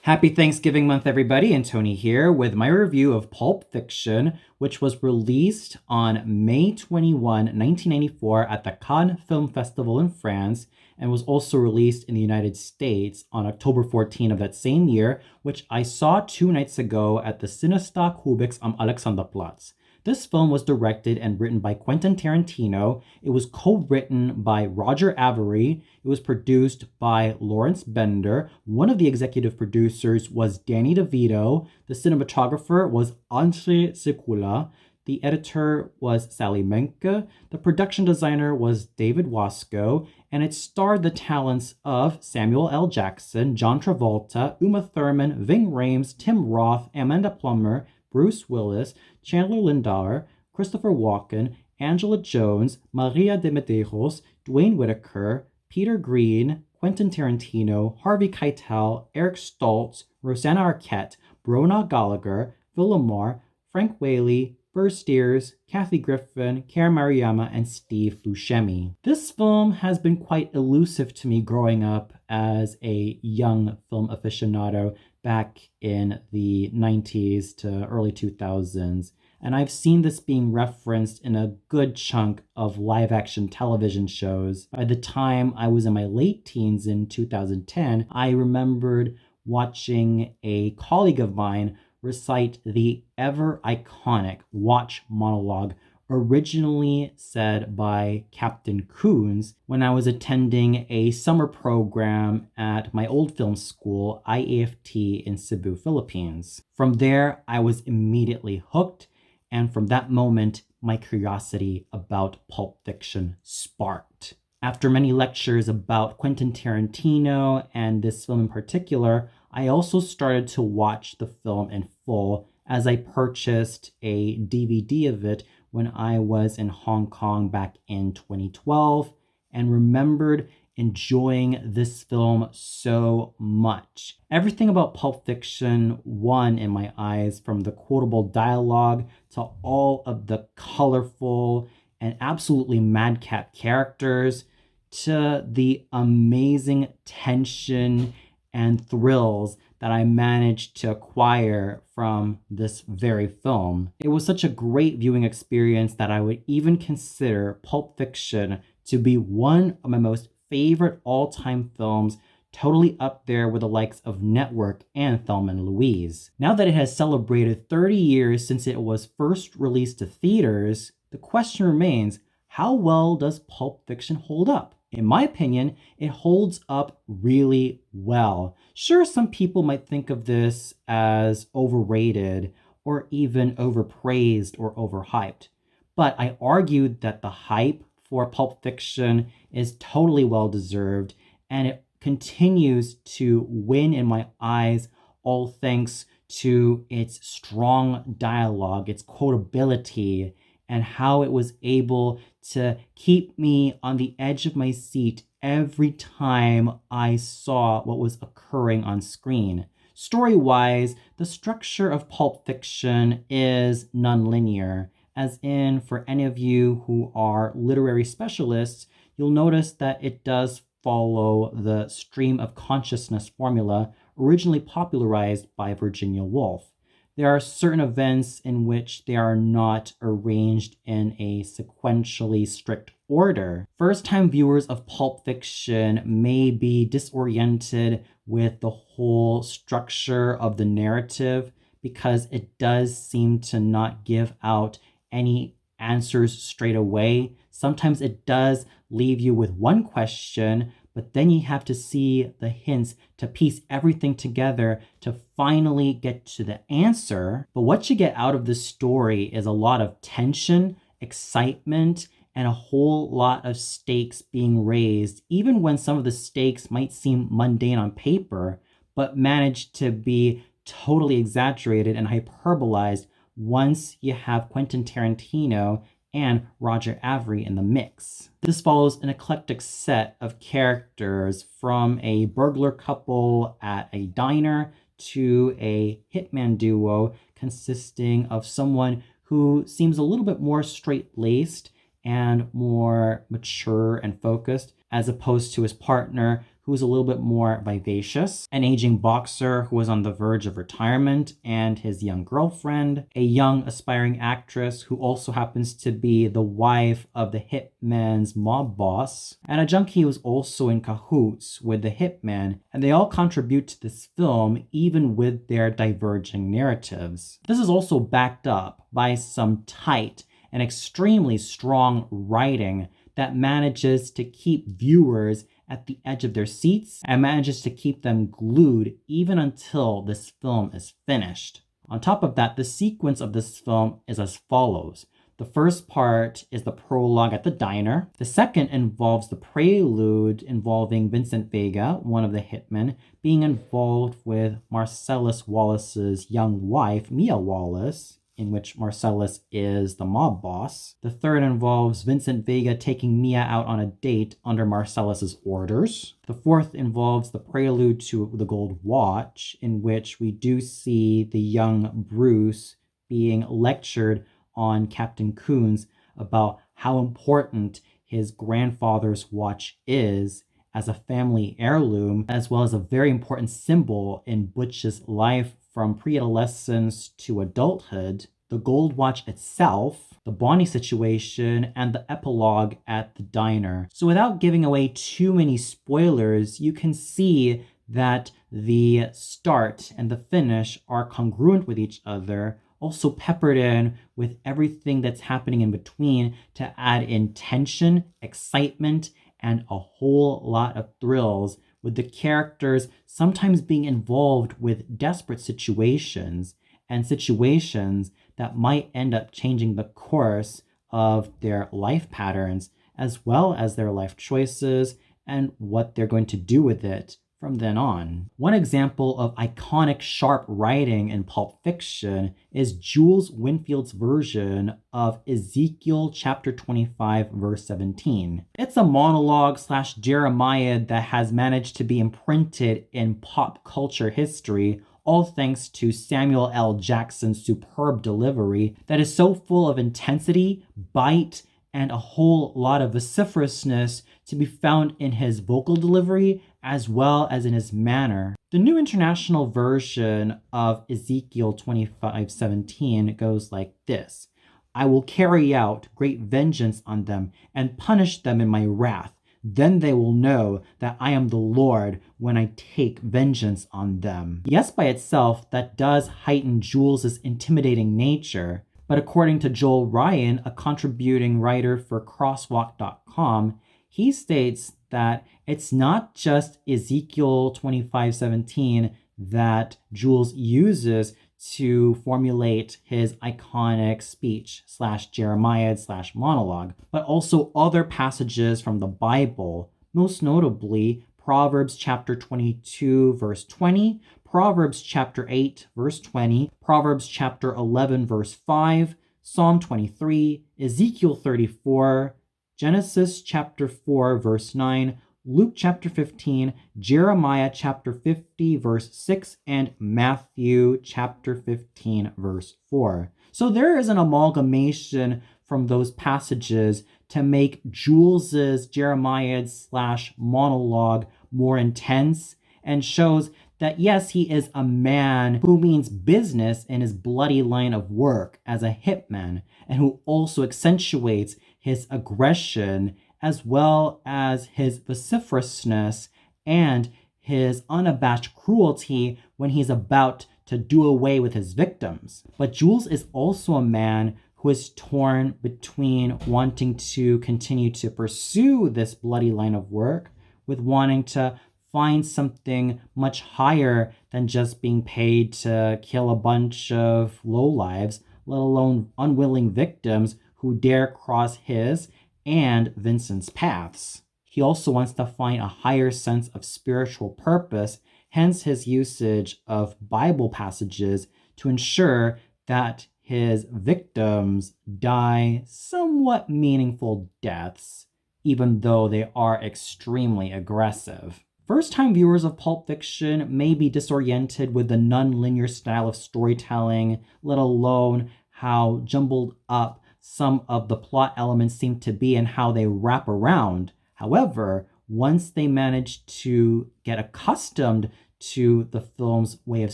Happy Thanksgiving month, everybody, and Tony here with my review of Pulp Fiction, which was released on May 21, 1994 at the Cannes Film Festival in France, and was also released in the United States on October 14 of that same year, which I saw 2 nights ago at the Cinestar Kubix am Alexanderplatz. This film was directed and written by Quentin Tarantino. It was co-written by Roger Avary. It was produced by Lawrence Bender. One of the executive producers was Danny DeVito. The cinematographer was Andrzej Sikula. The editor was Sally Menke. The production designer was David Wasco. And it starred the talents of Samuel L. Jackson, John Travolta, Uma Thurman, Ving Rhames, Tim Roth, Amanda Plummer, Bruce Willis, Chandler Lindauer, Christopher Walken, Angela Jones, Maria de Medeiros, Dwayne Whitaker, Peter Green, Quentin Tarantino, Harvey Keitel, Eric Stoltz, Rosanna Arquette, Brona Gallagher, Villamar, Frank Whaley, Burr Steers, Kathy Griffin, Karen Maruyama, and Steve Buscemi. This film has been quite elusive to me growing up as a young film aficionado back in the 90s to early 2000s. And I've seen this being referenced in a good chunk of live-action television shows. By the time I was in my late teens in 2010, I remembered watching a colleague of mine recite the ever iconic Watch monologue originally said by Captain Coons when I was attending a summer program at my old film school, IAFT in Cebu, Philippines. From there, I was immediately hooked, and from that moment, my curiosity about Pulp Fiction sparked. After many lectures about Quentin Tarantino and this film in particular, I also started to watch the film in full as I purchased a DVD of it when I was in Hong Kong back in 2012 and remembered enjoying this film so much. Everything about Pulp Fiction won in my eyes, from the quotable dialogue to all of the colorful and absolutely madcap characters to the amazing tension and thrills that I managed to acquire from this very film. It was such a great viewing experience that I would even consider Pulp Fiction to be one of my most favorite all-time films, totally up there with the likes of Network and Thelma and Louise. Now that it has celebrated 30 years since it was first released to theaters, the question remains, how well does Pulp Fiction hold up? In my opinion, it holds up really well. Sure, some people might think of this as overrated or even overpraised or overhyped, but I argued that the hype for Pulp Fiction is totally well-deserved, and it continues to win in my eyes, all thanks to its strong dialogue, its quotability, and how it was able to keep me on the edge of my seat every time I saw what was occurring on screen. Story-wise, the structure of Pulp Fiction is nonlinear, as in, for any of you who are literary specialists, you'll notice that it does follow the stream of consciousness formula originally popularized by Virginia Woolf. There are certain events in which they are not arranged in a sequentially strict order. First-time viewers of Pulp Fiction may be disoriented with the whole structure of the narrative because it does seem to not give out any answers straight away. Sometimes it does leave you with one question, but then you have to see the hints to piece everything together to finally get to the answer. But what you get out of this story is a lot of tension, excitement, and a whole lot of stakes being raised, even when some of the stakes might seem mundane on paper, but manage to be totally exaggerated and hyperbolized once you have Quentin Tarantino and Roger Avary in the mix. This follows an eclectic set of characters, from a burglar couple at a diner to a hitman duo consisting of someone who seems a little bit more straight-laced and more mature and focused, as opposed to his partner who's a little bit more vivacious, an aging boxer who is on the verge of retirement and his young girlfriend, a young aspiring actress who also happens to be the wife of the hitman's mob boss, and a junkie who's also in cahoots with the hitman, and they all contribute to this film even with their diverging narratives. This is also backed up by some tight and extremely strong writing that manages to keep viewers at the edge of their seats and manages to keep them glued even until this film is finished. On top of that, the sequence of this film is as follows. The first part is the prologue at the diner. The second involves the prelude involving Vincent Vega, one of the hitmen, being involved with Marcellus Wallace's young wife, Mia Wallace, in which Marcellus is the mob boss. The third involves Vincent Vega taking Mia out on a date under Marcellus's orders. The fourth involves the prelude to The Gold Watch, in which we do see the young Bruce being lectured on Captain Coons about how important his grandfather's watch is as a family heirloom, as well as a very important symbol in Butch's life from pre-adolescence to adulthood. The gold watch itself, the Bonnie situation, and the epilogue at the diner. So without giving away too many spoilers, you can see that the start and the finish are congruent with each other, also peppered in with everything that's happening in between to add in tension, excitement, and a whole lot of thrills, with the characters sometimes being involved with desperate situations and situations that might end up changing the course of their life patterns, as well as their life choices and what they're going to do with it from then on. One example of iconic sharp writing in Pulp Fiction is Jules Winfield's version of Ezekiel chapter 25 verse 17. It's a monologue / Jeremiah that has managed to be imprinted in pop culture history, all thanks to Samuel L. Jackson's superb delivery that is so full of intensity, bite, and a whole lot of vociferousness to be found in his vocal delivery as well as in his manner. The New International Version of Ezekiel 25:17 goes like this: I will carry out great vengeance on them and punish them in my wrath. Then they will know that I am the Lord when I take vengeance on them. Yes, by itself, that does heighten Jules' intimidating nature. But according to Joel Ryan, a contributing writer for Crosswalk.com, he states that it's not just Ezekiel 25:17 that Jules uses to formulate his iconic speech / Jeremiah / monologue, but also other passages from the Bible, most notably Proverbs chapter 22 verse 20, Proverbs chapter 8 verse 20, Proverbs chapter 11 verse 5, Psalm 23, Ezekiel 34, Genesis chapter 4 verse 9, Luke chapter 15, Jeremiah chapter 50 verse 6, and Matthew chapter 15 verse 4. So there is an amalgamation from those passages to make Jules's Jeremiah / monologue more intense, and shows that yes, he is a man who means business in his bloody line of work as a hitman, and who also accentuates his aggression as well as his vociferousness and his unabashed cruelty when he's about to do away with his victims. But Jules is also a man who is torn between wanting to continue to pursue this bloody line of work with wanting to find something much higher than just being paid to kill a bunch of lowlives, let alone unwilling victims who dare cross his and Vincent's paths. He also wants to find a higher sense of spiritual purpose, hence his usage of Bible passages to ensure that his victims die somewhat meaningful deaths, even though they are extremely aggressive. First-time viewers of Pulp Fiction may be disoriented with the non-linear style of storytelling, let alone how jumbled up some of the plot elements seem to be and how they wrap around. However, once they manage to get accustomed to the film's way of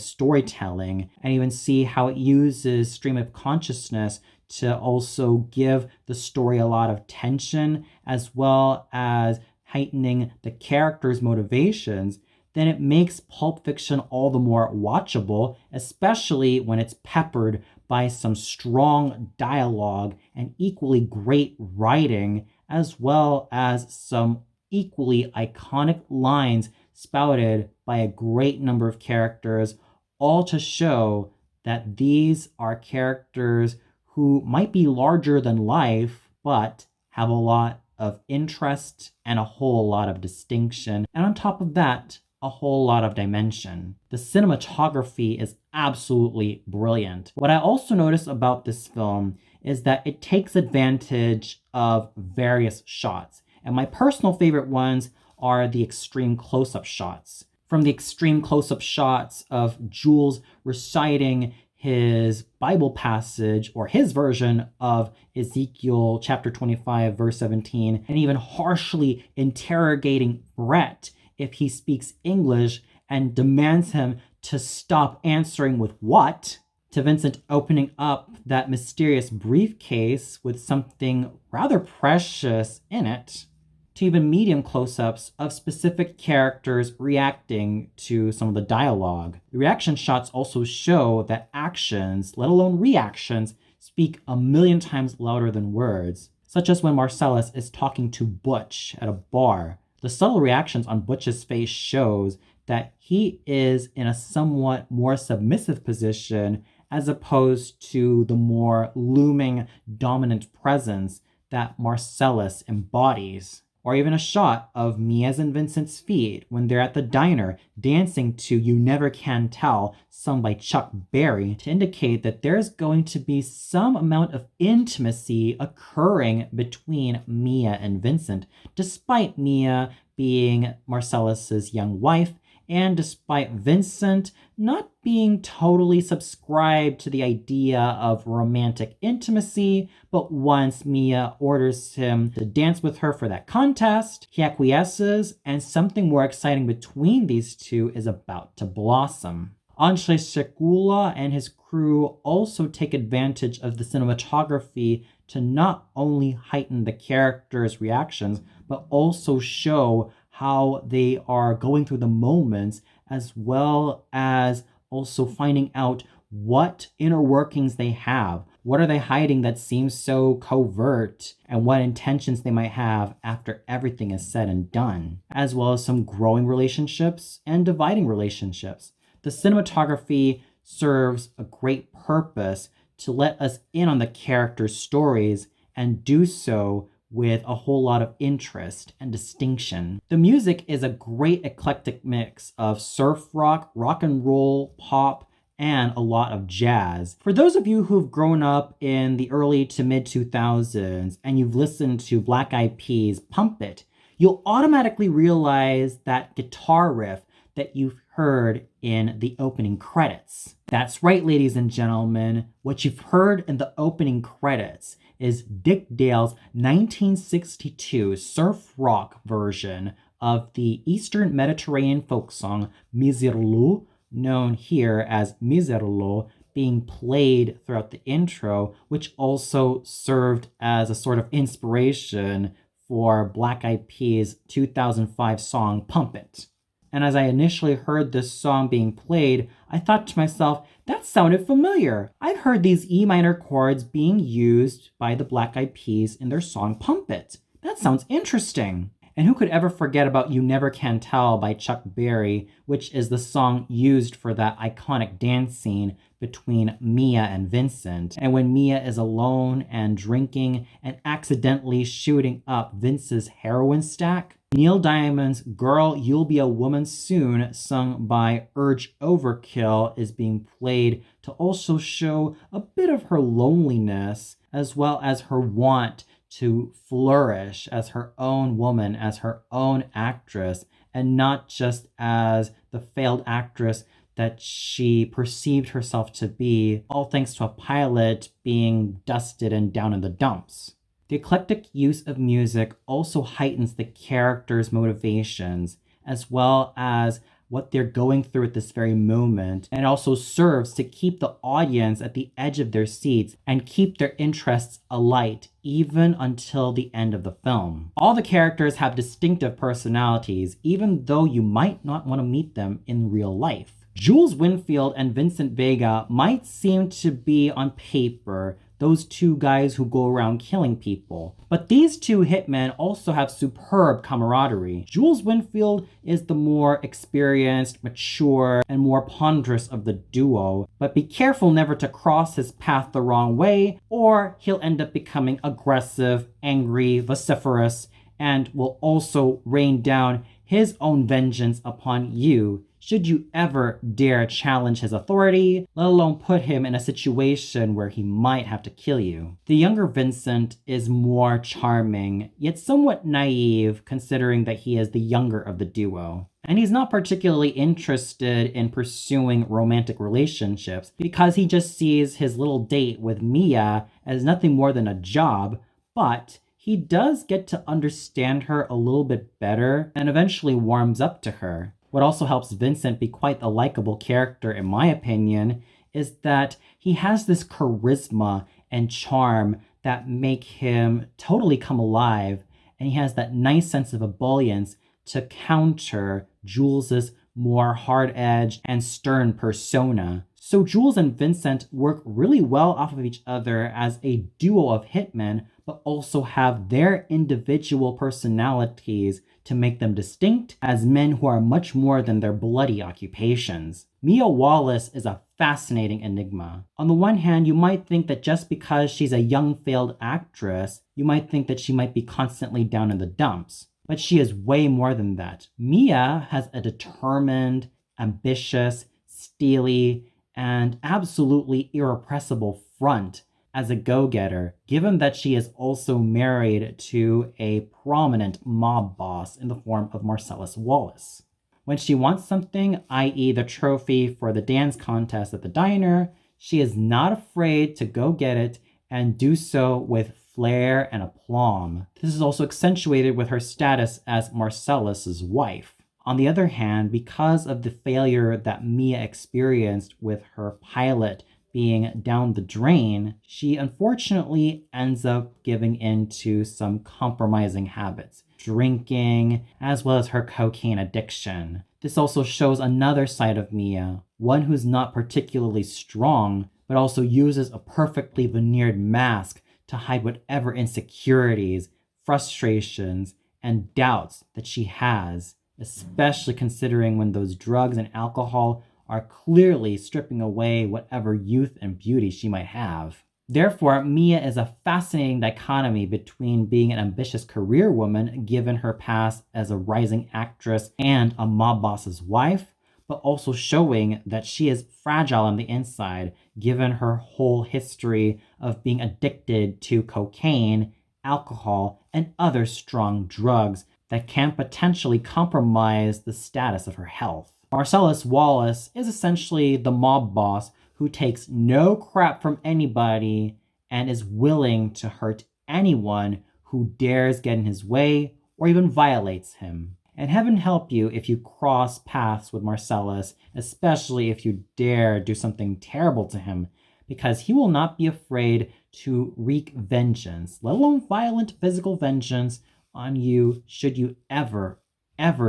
storytelling and even see how it uses stream of consciousness to also give the story a lot of tension as well as heightening the characters' motivations, then it makes Pulp Fiction all the more watchable, especially when it's peppered by some strong dialogue and equally great writing, as well as some equally iconic lines spouted by a great number of characters, all to show that these are characters who might be larger than life, but have a lot of interest and a whole lot of distinction. And on top of that, a whole lot of dimension. The cinematography is absolutely brilliant. What I also notice about this film is that it takes advantage of various shots. And my personal favorite ones are the extreme close-up shots. From the extreme close-up shots of Jules reciting his Bible passage or his version of Ezekiel chapter 25, verse 17, and even harshly interrogating Brett if he speaks English and demands him to stop answering with what, to Vincent opening up that mysterious briefcase with something rather precious in it, to even medium close-ups of specific characters reacting to some of the dialogue. The reaction shots also show that actions, let alone reactions, speak a million times louder than words, such as when Marcellus is talking to Butch at a bar. The subtle reactions on Butch's face shows that he is in a somewhat more submissive position as opposed to the more looming dominant presence that Marcellus embodies. Or even a shot of Mia's and Vincent's feet when they're at the diner dancing to You Never Can Tell, sung by Chuck Berry, to indicate that there's going to be some amount of intimacy occurring between Mia and Vincent, despite Mia being Marcellus's young wife, and despite Vincent not being totally subscribed to the idea of romantic intimacy, but once Mia orders him to dance with her for that contest, he acquiesces, and something more exciting between these two is about to blossom. Andrzej Sekula and his crew also take advantage of the cinematography to not only heighten the characters' reactions, but also show how they are going through the moments, as well as also finding out what inner workings they have. What are they hiding that seems so covert, and what intentions they might have after everything is said and done, as well as some growing relationships and dividing relationships. The cinematography serves a great purpose to let us in on the characters' stories and do so with a whole lot of interest and distinction. The music is a great eclectic mix of surf rock, rock and roll, pop, and a lot of jazz. For those of you who've grown up in the early to mid 2000s and you've listened to Black Eyed Peas' Pump It, you'll automatically realize that guitar riff that you've heard in the opening credits. That's right, ladies and gentlemen. What you've heard in the opening credits is Dick Dale's 1962 surf rock version of the Eastern Mediterranean folk song Mizirlu, known here as Mizerlo, being played throughout the intro, which also served as a sort of inspiration for Black Eyed Peas' 2005 song Pump It. And as I initially heard this song being played, I thought to myself, that sounded familiar. I've heard these E minor chords being used by the Black Eyed Peas in their song Pump It. That sounds interesting. And who could ever forget about You Never Can Tell by Chuck Berry, which is the song used for that iconic dance scene between Mia and Vincent. And when Mia is alone and drinking and accidentally shooting up Vince's heroin stack, Neil Diamond's Girl, You'll Be a Woman Soon, sung by Urge Overkill, is being played to also show a bit of her loneliness, as well as her want to flourish as her own woman, as her own actress, and not just as the failed actress that she perceived herself to be, all thanks to a pilot being dusted and down in the dumps. The eclectic use of music also heightens the characters' motivations, as well as what they're going through at this very moment, and also serves to keep the audience at the edge of their seats and keep their interests alight even until the end of the film. All the characters have distinctive personalities, even though you might not want to meet them in real life. Jules Winfield and Vincent Vega might seem to be, on paper, those two guys who go around killing people. But these two hitmen also have superb camaraderie. Jules Winfield is the more experienced, mature, and more ponderous of the duo, but be careful never to cross his path the wrong way, or he'll end up becoming aggressive, angry, vociferous, and will also rain down his own vengeance upon you should you ever dare challenge his authority, let alone put him in a situation where he might have to kill you. The younger Vincent is more charming, yet somewhat naive considering that he is the younger of the duo. And he's not particularly interested in pursuing romantic relationships because he just sees his little date with Mia as nothing more than a job, but he does get to understand her a little bit better and eventually warms up to her. What also helps Vincent be quite a likable character, in my opinion, is that he has this charisma and charm that make him totally come alive, and he has that nice sense of ebullience to counter Jules's more hard-edged and stern persona. So Jules and Vincent work really well off of each other as a duo of hitmen, but also have their individual personalities to make them distinct as men who are much more than their bloody occupations. Mia Wallace is a fascinating enigma. On the one hand, you might think that just because she's a young failed actress, you might think that she might be constantly down in the dumps. But she is way more than that. Mia has a determined, ambitious, steely, and absolutely irrepressible front as a go-getter, given that she is also married to a prominent mob boss in the form of Marcellus Wallace. When she wants something, i.e. the trophy for the dance contest at the diner, she is not afraid to go get it and do so with flair and aplomb. This is also accentuated with her status as Marcellus's wife. On the other hand, because of the failure that Mia experienced with her pilot being down the drain, she unfortunately ends up giving in to some compromising habits, drinking, as well as her cocaine addiction. This also shows another side of Mia, one who's not particularly strong, but also uses a perfectly veneered mask to hide whatever insecurities, frustrations, and doubts that she has, especially considering when those drugs and alcohol are clearly stripping away whatever youth and beauty she might have. Therefore, Mia is a fascinating dichotomy between being an ambitious career woman given her past as a rising actress and a mob boss's wife, but also showing that she is fragile on the inside given her whole history of being addicted to cocaine, alcohol, and other strong drugs that can potentially compromise the status of her health. Marcellus Wallace is essentially the mob boss who takes no crap from anybody and is willing to hurt anyone who dares get in his way or even violates him. And heaven help you if you cross paths with Marcellus, especially if you dare do something terrible to him, because he will not be afraid to wreak vengeance, let alone violent physical vengeance, on you should you ever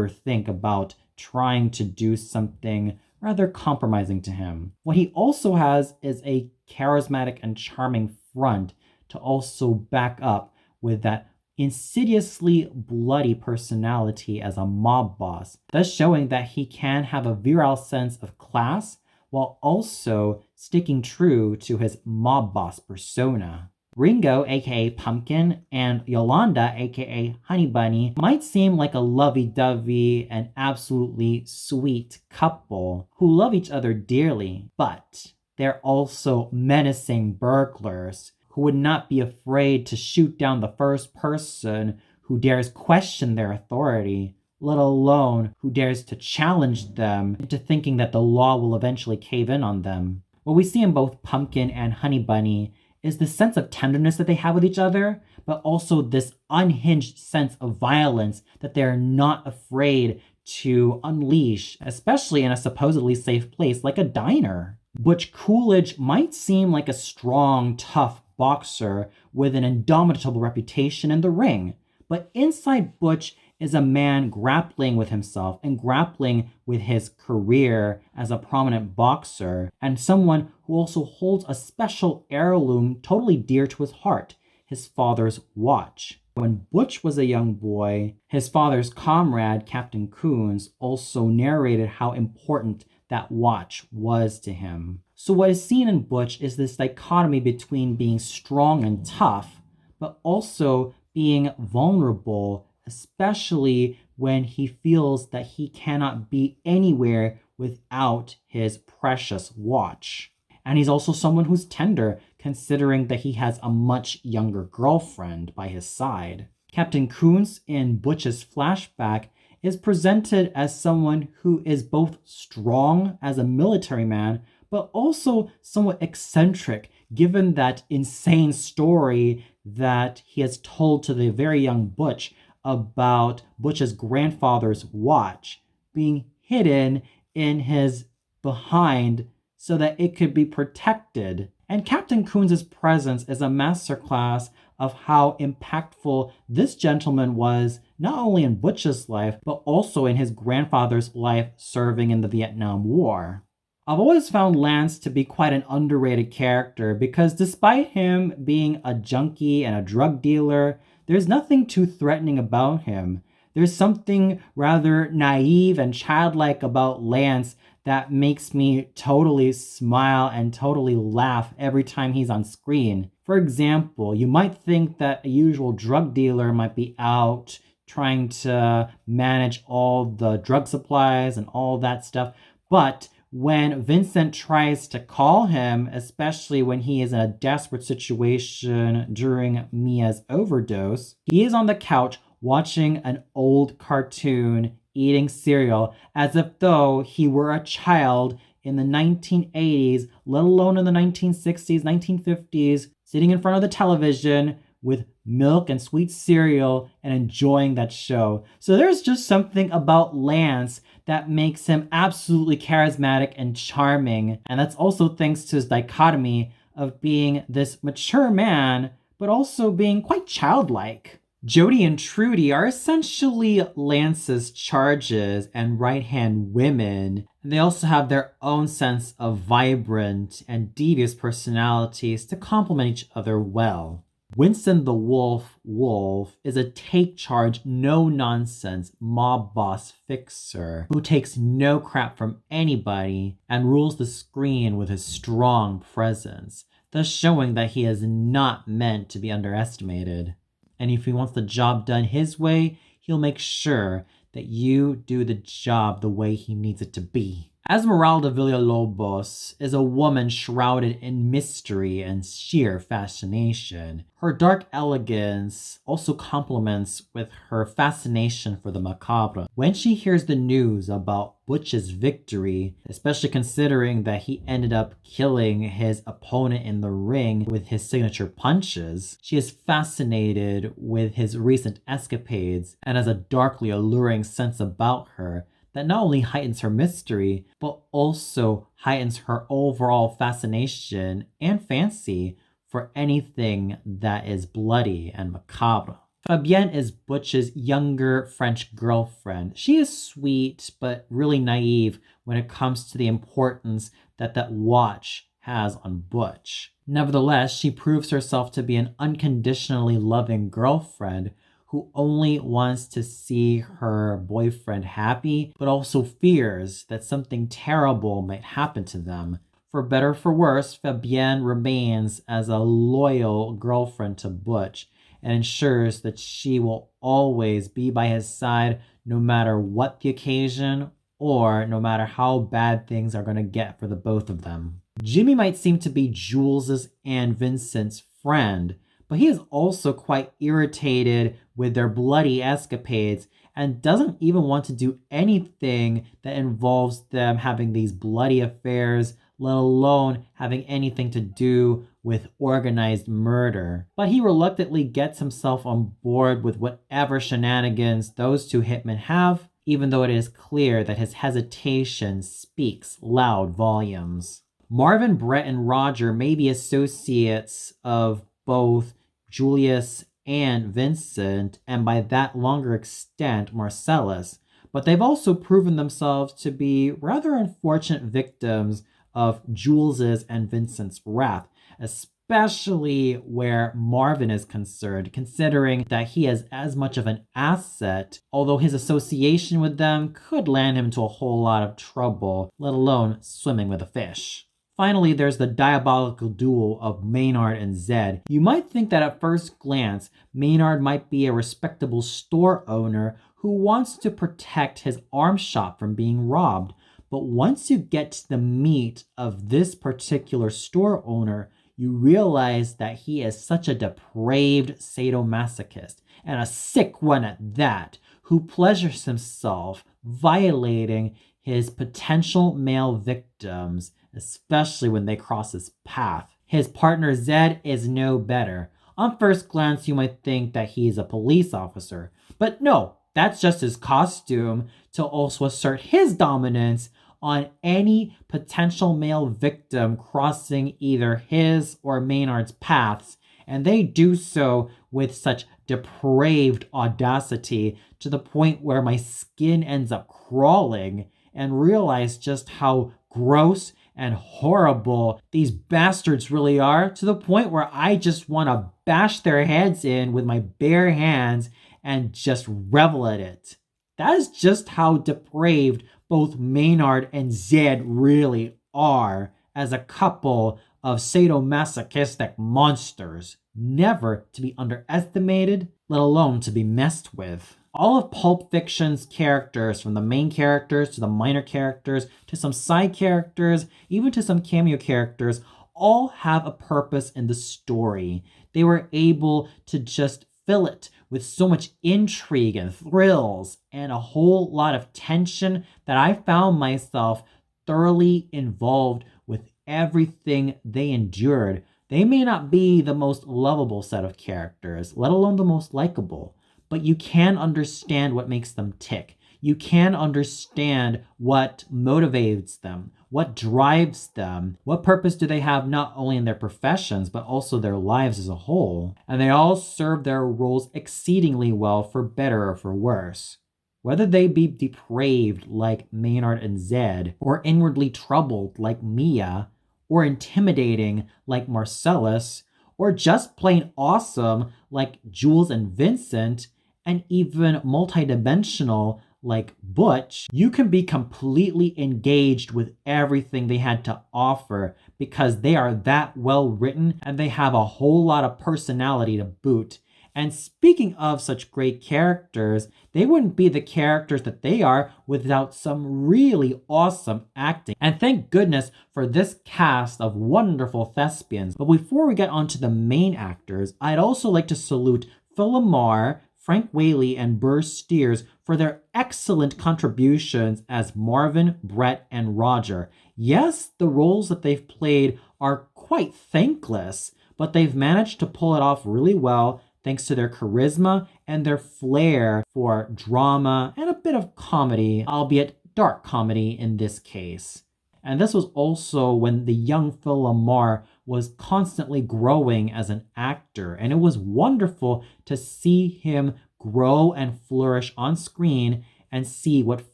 think about trying to do something rather compromising to him. What he also has is a charismatic and charming front to also back up with that insidiously bloody personality as a mob boss, thus showing that he can have a virile sense of class while also sticking true to his mob boss persona. Ringo, aka Pumpkin, and Yolanda, aka Honey Bunny, might seem like a lovey-dovey and absolutely sweet couple who love each other dearly, but they're also menacing burglars who would not be afraid to shoot down the first person who dares question their authority, let alone who dares to challenge them into thinking that the law will eventually cave in on them. What we see in both Pumpkin and Honey Bunny is the sense of tenderness that they have with each other, but also this unhinged sense of violence that they're not afraid to unleash, especially in a supposedly safe place like a diner. Butch Coolidge might seem like a strong, tough boxer with an indomitable reputation in the ring, but inside Butch is a man grappling with himself and grappling with his career as a prominent boxer, and someone who also holds a special heirloom totally dear to his heart, his father's watch. When Butch was a young boy, his father's comrade, Captain Coons, also narrated how important that watch was to him. So what is seen in Butch is this dichotomy between being strong and tough, but also being vulnerable, especially when he feels that he cannot be anywhere without his precious watch. And he's also someone who's tender, considering that he has a much younger girlfriend by his side. Captain Coons in Butch's flashback is presented as someone who is both strong as a military man, but also somewhat eccentric, given that insane story that he has told to the very young Butch about Butch's grandfather's watch being hidden in his behind so that it could be protected. And Captain Coons' presence is a masterclass of how impactful this gentleman was, not only in Butch's life, but also in his grandfather's life serving in the Vietnam War. I've always found Lance to be quite an underrated character because despite him being a junkie and a drug dealer, there's nothing too threatening about him. There's something rather naive and childlike about Lance that makes me totally smile and totally laugh every time he's on screen. For example, you might think that a usual drug dealer might be out trying to manage all the drug supplies and all that stuff, but when Vincent tries to call him, especially when he is in a desperate situation during Mia's overdose, he is on the couch watching an old cartoon, eating cereal, as if though he were a child in the 1980s, let alone in the 1960s, 1950s, sitting in front of the television with milk and sweet cereal and enjoying that show. So there's just something about Lance that makes him absolutely charismatic and charming. And that's also thanks to his dichotomy of being this mature man, but also being quite childlike. Jody and Trudy are essentially Lance's charges and right-hand women. And they also have their own sense of vibrant and devious personalities to complement each other well. Winston the Wolf is a take-charge, no-nonsense mob boss fixer who takes no crap from anybody and rules the screen with his strong presence, thus showing that he is not meant to be underestimated. And if he wants the job done his way, he'll make sure that you do the job the way he needs it to be. Esmeralda Villalobos is a woman shrouded in mystery and sheer fascination. Her dark elegance also complements with her fascination for the macabre. When she hears the news about Butch's victory, especially considering that he ended up killing his opponent in the ring with his signature punches, she is fascinated with his recent escapades and has a darkly alluring sense about her that not only heightens her mystery, but also heightens her overall fascination and fancy for anything that is bloody and macabre. Fabienne is Butch's younger French girlfriend. She is sweet, but really naive when it comes to the importance that that watch has on Butch. Nevertheless, she proves herself to be an unconditionally loving girlfriend who only wants to see her boyfriend happy, but also fears that something terrible might happen to them. For better or for worse, Fabienne remains as a loyal girlfriend to Butch and ensures that she will always be by his side no matter what the occasion or no matter how bad things are going to get for the both of them. Jimmy might seem to be Jules's and Vincent's friend, but he is also quite irritated with their bloody escapades and doesn't even want to do anything that involves them having these bloody affairs let alone having anything to do with organized murder. But he reluctantly gets himself on board with whatever shenanigans those two hitmen have, even though it is clear that his hesitation speaks loud volumes. Marvin, Brett, and Roger may be associates of both Julius and Vincent, and by that longer extent, Marcellus, but they've also proven themselves to be rather unfortunate victims of Jules's and Vincent's wrath, especially where Marvin is concerned, considering that he is as much of an asset, although his association with them could land him into a whole lot of trouble, let alone swimming with a fish. Finally, there's the diabolical duo of Maynard and Zed. You might think that at first glance, Maynard might be a respectable store owner who wants to protect his arms shop from being robbed. But once you get to the meat of this particular store owner, you realize that he is such a depraved sadomasochist, and a sick one at that, who pleasures himself violating his potential male victims, especially when they cross his path. His partner Zed is no better. On first glance, you might think that he is a police officer, but no, that's just his costume to also assert his dominance on any potential male victim crossing either his or Maynard's paths, and they do so with such depraved audacity to the point where my skin ends up crawling and realize just how gross and horrible these bastards really are, to the point where I just want to bash their heads in with my bare hands and just revel at it. That is just how depraved both Maynard and Zed really are as a couple of sadomasochistic monsters, never to be underestimated, let alone to be messed with. All of Pulp Fiction's characters, from the main characters to the minor characters to some side characters, even to some cameo characters, all have a purpose in the story. They were able to just fill it with so much intrigue and thrills and a whole lot of tension that I found myself thoroughly involved with everything they endured. They may not be the most lovable set of characters, let alone the most likable, but you can understand what makes them tick. You can understand what motivates them, what drives them, what purpose do they have not only in their professions, but also their lives as a whole. And they all serve their roles exceedingly well, for better or for worse. Whether they be depraved like Maynard and Zed, or inwardly troubled like Mia, or intimidating like Marcellus, or just plain awesome like Jules and Vincent, and even multidimensional like Butch, you can be completely engaged with everything they had to offer because they are that well written and they have a whole lot of personality to boot. And speaking of such great characters, they wouldn't be the characters that they are without some really awesome acting. And thank goodness for this cast of wonderful thespians. But before we get on to the main actors, I'd also like to salute Phil Lamar, Frank Whaley, and Burr Steers for their excellent contributions as Marvin, Brett, and Roger. Yes, the roles that they've played are quite thankless, but they've managed to pull it off really well thanks to their charisma and their flair for drama and a bit of comedy, albeit dark comedy in this case. And this was also when the young Phil Lamar was constantly growing as an actor, and it was wonderful to see him grow and flourish on screen and see what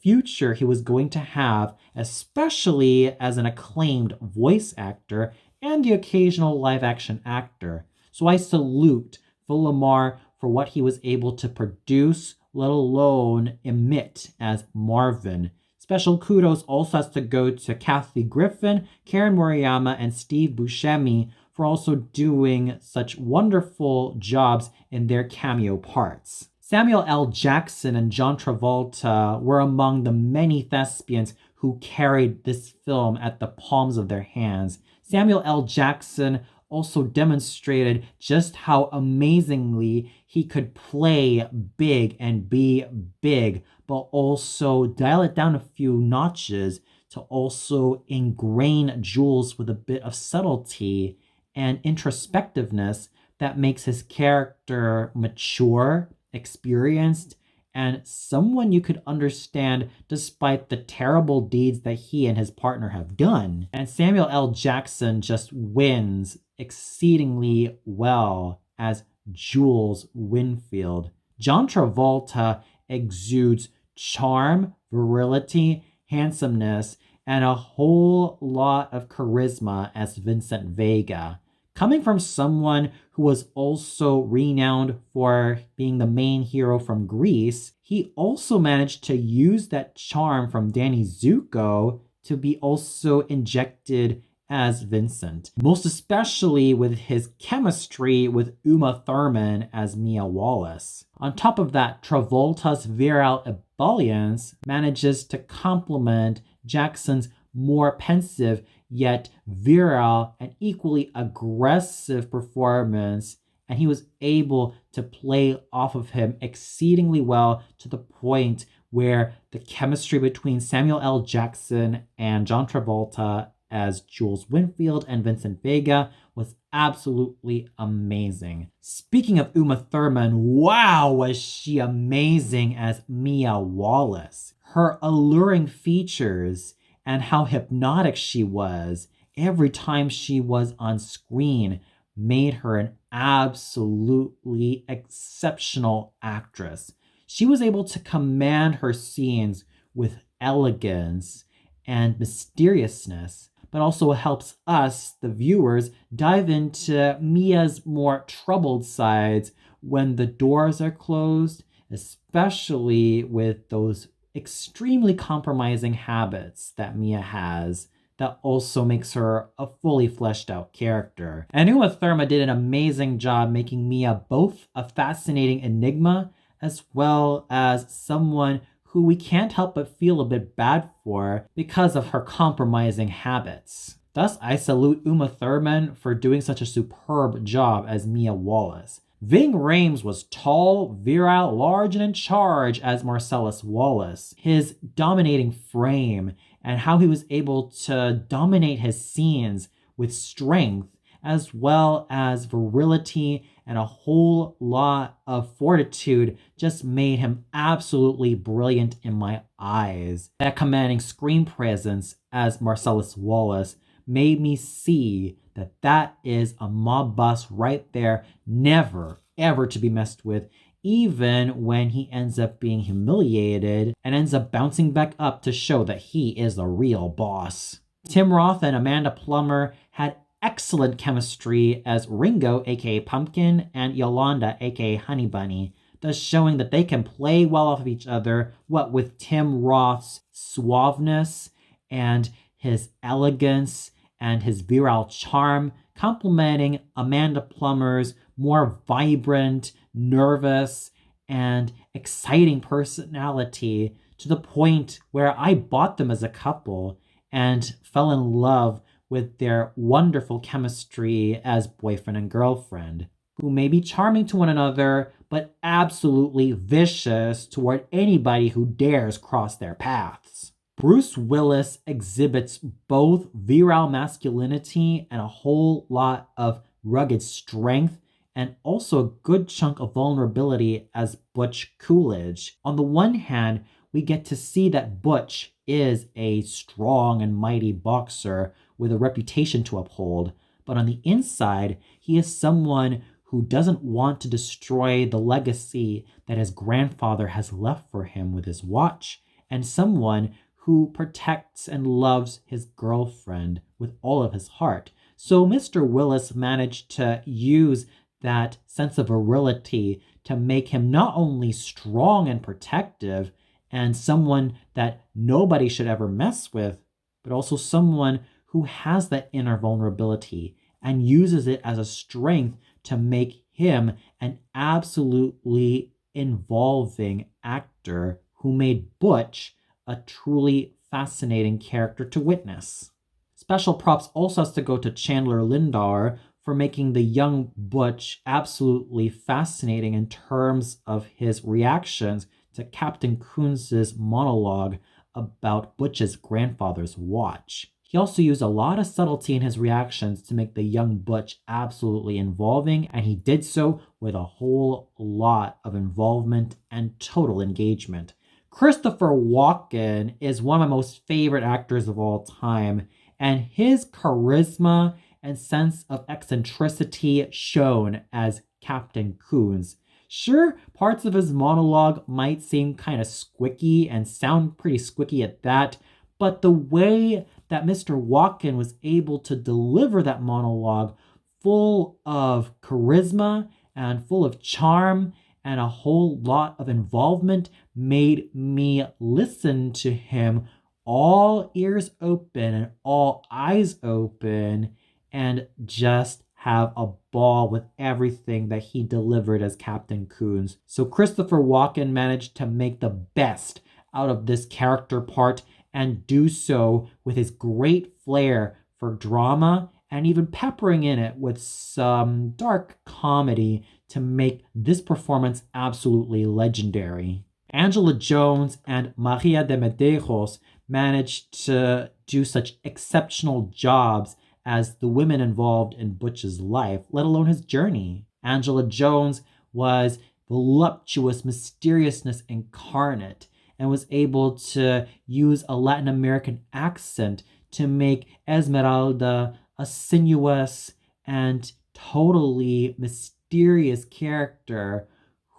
future he was going to have, especially as an acclaimed voice actor and the occasional live action actor. So I salute Phil Lamar for what he was able to produce, let alone emit as Marvin. Special kudos also has to go to Kathy Griffin, Karen Moriyama, and Steve Buscemi for also doing such wonderful jobs in their cameo parts. Samuel L. Jackson and John Travolta were among the many thespians who carried this film at the palms of their hands. Samuel L. Jackson also demonstrated just how amazingly he could play big and be big, but also dial it down a few notches to also ingrain Jules with a bit of subtlety and introspectiveness that makes his character mature, experienced, and someone you could understand despite the terrible deeds that he and his partner have done. And Samuel L. Jackson just wins exceedingly well as Jules Winfield. John Travolta exudes charm, virility, handsomeness, and a whole lot of charisma as Vincent Vega. Coming from someone who was also renowned for being the main hero from Grease, he also managed to use that charm from Danny Zuko to be also injected as Vincent, most especially with his chemistry with Uma Thurman as Mia Wallace. On top of that, Travolta's virile ebullience manages to complement Jackson's more pensive yet virile and equally aggressive performance, and he was able to play off of him exceedingly well to the point where the chemistry between Samuel L. Jackson and John Travolta as Jules Winfield and Vincent Vega was absolutely amazing. Speaking of Uma Thurman, wow, was she amazing as Mia Wallace. Her alluring features and how hypnotic she was every time she was on screen made her an absolutely exceptional actress. She was able to command her scenes with elegance and mysteriousness, but also helps us, the viewers, dive into Mia's more troubled sides when the doors are closed, especially with those extremely compromising habits that Mia has that also makes her a fully fleshed out character. And Uma Thurman did an amazing job making Mia both a fascinating enigma as well as someone who we can't help but feel a bit bad for because of her compromising habits. Thus, I salute Uma Thurman for doing such a superb job as Mia Wallace. Ving Rhames was tall, virile, large, and in charge as Marcellus Wallace. His dominating frame and how he was able to dominate his scenes with strength as well as virility and a whole lot of fortitude just made him absolutely brilliant in my eyes. That commanding screen presence as Marcellus Wallace made me see that that is a mob boss right there, never ever to be messed with, even when he ends up being humiliated and ends up bouncing back up to show that he is the real boss. Tim Roth and Amanda Plummer had excellent chemistry as Ringo, aka Pumpkin, and Yolanda, aka Honey Bunny, thus showing that they can play well off of each other, what with Tim Roth's suaveness and his elegance and his virile charm, complementing Amanda Plummer's more vibrant, nervous, and exciting personality to the point where I bought them as a couple and fell in love with their wonderful chemistry as boyfriend and girlfriend, who may be charming to one another, but absolutely vicious toward anybody who dares cross their paths. Bruce Willis exhibits both virile masculinity and a whole lot of rugged strength, and also a good chunk of vulnerability as Butch Coolidge. On the one hand, we get to see that Butch is a strong and mighty boxer with a reputation to uphold, but on the inside, he is someone who doesn't want to destroy the legacy that his grandfather has left for him with his watch, and someone who protects and loves his girlfriend with all of his heart. So Mr. Willis managed to use that sense of virility to make him not only strong and protective and someone that nobody should ever mess with, but also someone who has that inner vulnerability and uses it as a strength to make him an absolutely involving actor who made Butch a truly fascinating character to witness. Special props also has to go to Chandler Lindar for making the young Butch absolutely fascinating in terms of his reactions to Captain Kunz's monologue about Butch's grandfather's watch. He also used a lot of subtlety in his reactions to make the young Butch absolutely involving, and he did so with a whole lot of involvement and total engagement. Christopher Walken is one of my most favorite actors of all time, and his charisma and sense of eccentricity shown as Captain Coons. Sure, parts of his monologue might seem kind of squicky and sound pretty squicky at that, but the way that Mr. Walken was able to deliver that monologue full of charisma and full of charm and a whole lot of involvement made me listen to him all ears open and all eyes open and just have a ball with everything that he delivered as Captain Coons. So Christopher Walken managed to make the best out of this character part and do so with his great flair for drama and even peppering in it with some dark comedy to make this performance absolutely legendary. Angela Jones and Maria de Medeiros managed to do such exceptional jobs as the women involved in Butch's life, let alone his journey. Angela Jones was voluptuous mysteriousness incarnate and was able to use a Latin American accent to make Esmeralda a sinuous and totally mysterious character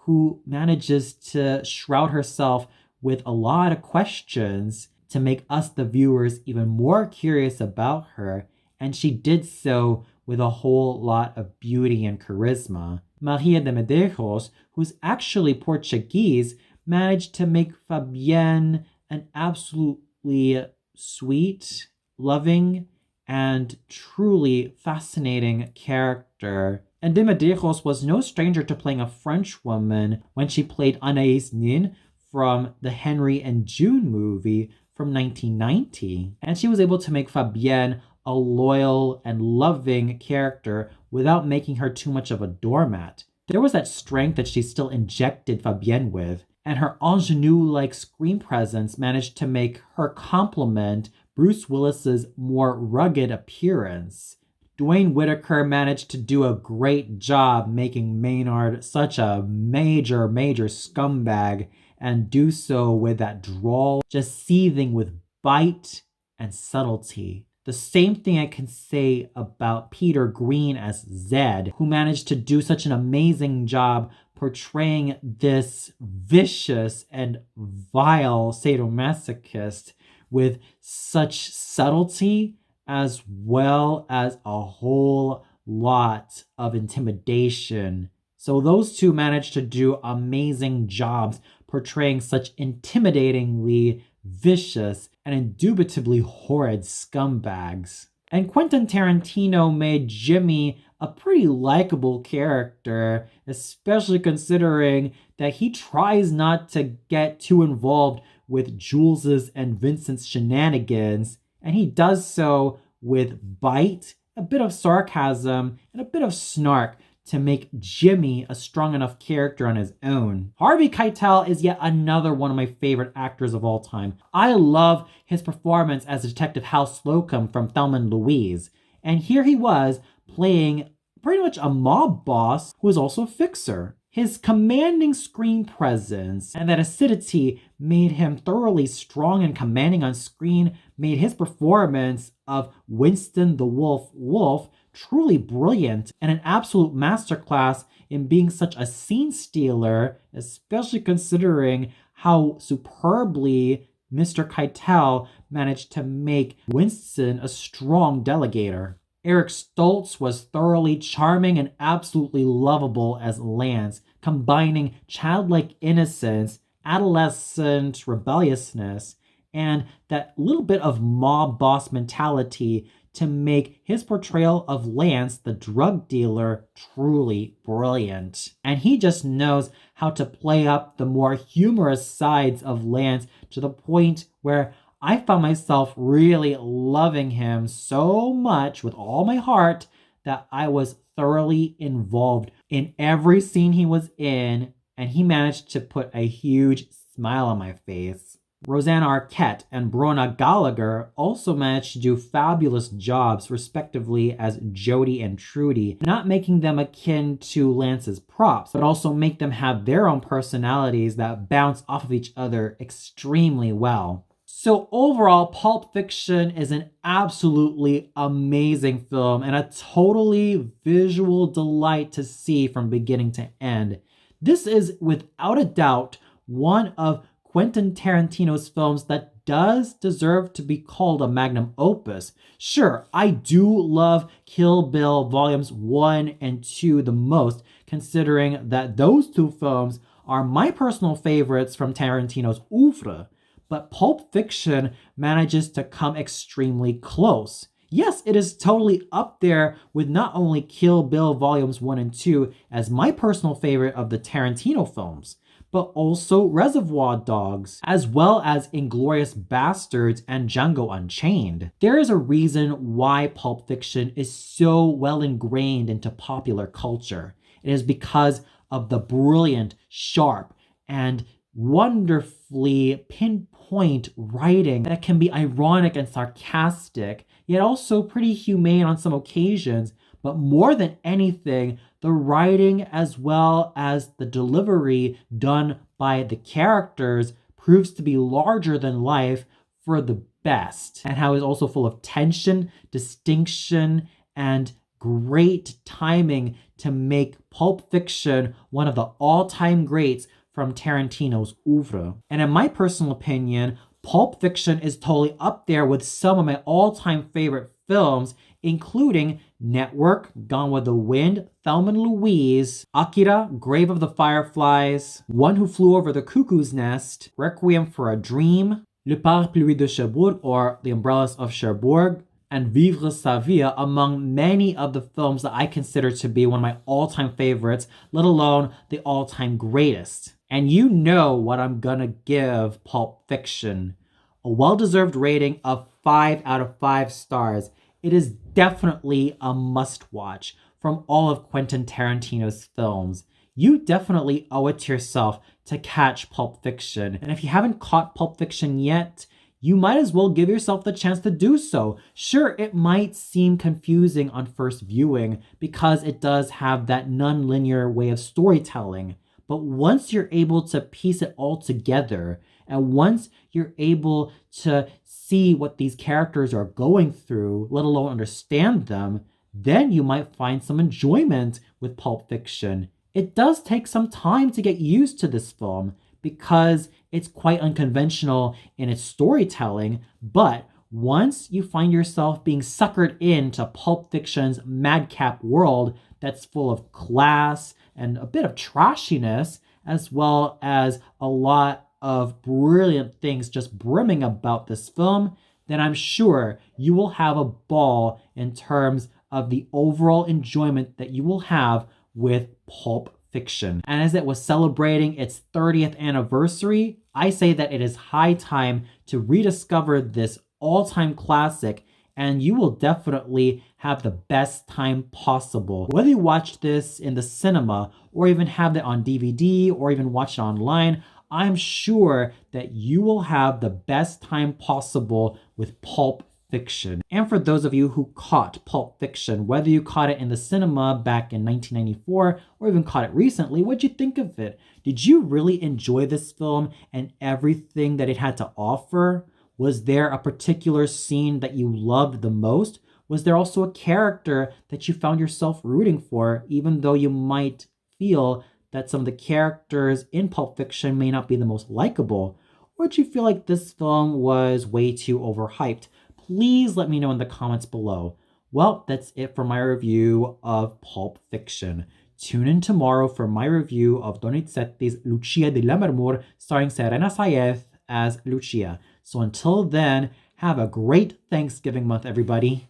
who manages to shroud herself with a lot of questions to make us, the viewers, even more curious about her. And she did so with a whole lot of beauty and charisma. Maria de Medeiros, who's actually Portuguese, managed to make Fabienne an absolutely sweet, loving, and truly fascinating character. And de Medeiros was no stranger to playing a French woman when she played Anaïs Nin from the Henry and June movie from 1990. And she was able to make Fabienne a loyal and loving character without making her too much of a doormat. There was that strength that she still injected Fabienne with, and her ingenue-like screen presence managed to make her complement Bruce Willis's more rugged appearance. Dwayne Whitaker managed to do a great job making Maynard such a major scumbag, and do so with that drawl just seething with bite and subtlety. The same thing I can say about Peter Green as Zed, who managed to do such an amazing job portraying this vicious and vile sadomasochist with such subtlety as well as a whole lot of intimidation. So those two managed to do amazing jobs portraying such intimidatingly vicious and indubitably horrid scumbags. And Quentin Tarantino made Jimmy a pretty likable character, especially considering that he tries not to get too involved with Jules's and Vincent's shenanigans, and he does so with bite, a bit of sarcasm, and a bit of snark to make Jimmy a strong enough character on his own. Harvey Keitel is yet another one of my favorite actors of all time. I love his performance as Detective Hal Slocum from Thelma and Louise. And here he was playing pretty much a mob boss who is also a fixer. His commanding screen presence and that acidity made him thoroughly strong and commanding on screen, made his performance of Winston the Wolf truly brilliant and an absolute masterclass in being such a scene stealer, especially considering how superbly Mr. Keitel managed to make Winston a strong delegator. Eric Stoltz was thoroughly charming and absolutely lovable as Lance, combining childlike innocence, adolescent rebelliousness, and that little bit of mob boss mentality to make his portrayal of Lance, the drug dealer, truly brilliant. And he just knows how to play up the more humorous sides of Lance to the point where I found myself really loving him so much with all my heart that I was thoroughly involved in every scene he was in, and he managed to put a huge smile on my face. Rosanna Arquette and Brona Gallagher also managed to do fabulous jobs, respectively, as Jodie and Trudy, not making them akin to Lance's props, but also make them have their own personalities that bounce off of each other extremely well. So overall, Pulp Fiction is an absolutely amazing film and a totally visual delight to see from beginning to end. This is, without a doubt, one of Quentin Tarantino's films that does deserve to be called a magnum opus. Sure, I do love Kill Bill Volumes 1 and 2 the most, considering that those two films are my personal favorites from Tarantino's oeuvre. But Pulp Fiction manages to come extremely close. Yes, it is totally up there with not only Kill Bill Volumes 1 and 2 as my personal favorite of the Tarantino films, but also Reservoir Dogs, as well as Inglourious Bastards and Django Unchained. There is a reason why Pulp Fiction is so well ingrained into popular culture. It is because of the brilliant, sharp, and wonderfully pinpoint writing that can be ironic and sarcastic, yet also pretty humane on some occasions. But more than anything, the writing as well as the delivery done by the characters proves to be larger than life for the best, and how it's also full of tension, distinction, and great timing to make Pulp Fiction one of the all-time greats from Tarantino's oeuvre. And in my personal opinion, Pulp Fiction is totally up there with some of my all-time favorite films, including Network, Gone with the Wind, Thelma and Louise, Akira, Grave of the Fireflies, One Who Flew Over the Cuckoo's Nest, Requiem for a Dream, Le Parapluie de Cherbourg, or The Umbrellas of Cherbourg, and Vivre sa vie, among many of the films that I consider to be one of my all-time favorites, let alone the all-time greatest. And you know what I'm gonna give Pulp Fiction. A well-deserved rating of 5 out of 5 stars. It is definitely a must-watch from all of Quentin Tarantino's films. You definitely owe it to yourself to catch Pulp Fiction. And if you haven't caught Pulp Fiction yet, you might as well give yourself the chance to do so. Sure, it might seem confusing on first viewing because it does have that non-linear way of storytelling. But once you're able to piece it all together, and once you're able to see what these characters are going through, let alone understand them, then you might find some enjoyment with Pulp Fiction. It does take some time to get used to this film because it's quite unconventional in its storytelling, but once you find yourself being suckered into Pulp Fiction's madcap world that's full of class and a bit of trashiness, as well as a lot of brilliant things just brimming about this film, then I'm sure you will have a ball in terms of the overall enjoyment that you will have with Pulp Fiction. And as it was celebrating its 30th anniversary, I say that it is high time to rediscover this all-time classic, and you will definitely have the best time possible. Whether you watch this in the cinema or even have it on DVD or even watch it online, I'm sure that you will have the best time possible with Pulp Fiction. And for those of you who caught Pulp Fiction, whether you caught it in the cinema back in 1994 or even caught it recently, what'd you think of it? Did you really enjoy this film and everything that it had to offer? Was there a particular scene that you loved the most? Was there also a character that you found yourself rooting for, even though you might feel that some of the characters in Pulp Fiction may not be the most likable? Or did you feel like this film was way too overhyped? Please let me know in the comments below. Well, that's it for my review of Pulp Fiction. Tune in tomorrow for my review of Donizetti's Lucia di Lammermoor, starring Serena Saez as Lucia. So until then, have a great Thanksgiving month, everybody.